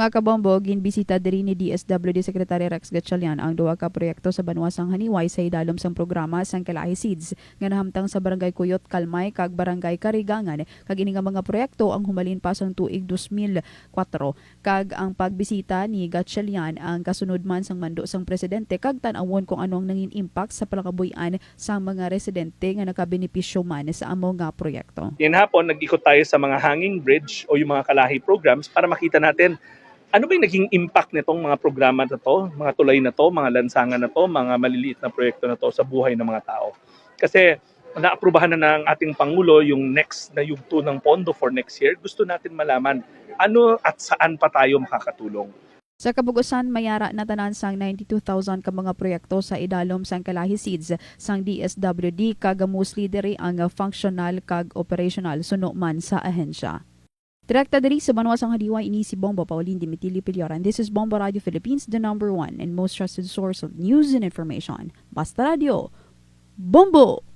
Mga kabombo, ginbisita diri ni DSWD Secretary Rex Gatchalian ang duha ka proyekto sa banwasang Janiuay sa idalom sang programa sang Kalahi-CIDSS nga nahamtang sa Barangay Kuyot, Kalmay kag Barangay Karigangan kag ini nga mga proyekto ang humalin pa sang tuig 2004 kag ang pagbisita ni Gatchalian ang kasunod man sang mando sang presidente kag tan-awon kung ano ang nangin impact sa palakabuyan sa mga residente nga nakabenepisyo man sa amo nga proyekto. Yan hapon, nag-ikot tayo sa mga hanging bridge o yung mga kalahi programs para makita natin ano ba yung naging impact nitong mga programa na to, mga tulay na to, mga lansangan na to, mga maliliit na proyekto na to sa buhay ng mga tao. Kasi naaprubahan na ng ating Pangulo yung next na yugto ng pondo for next year. Gusto natin malaman ano at saan pa tayo makakatulong. Sa kabugusan, mayara na tanan sang 92,000 ka mga proyekto sa idalom sang Kalahi-CIDSS sang DSWD kag mostly diri ang functional kag operational suno man sa ahensya. Direkta diri sa banwasang Janiuay ini si Bombo Pauline Dimitili Pilioran. This is Bombo Radio Philippines, the #1 and most trusted source of news and information. Basta Radio, Bombo!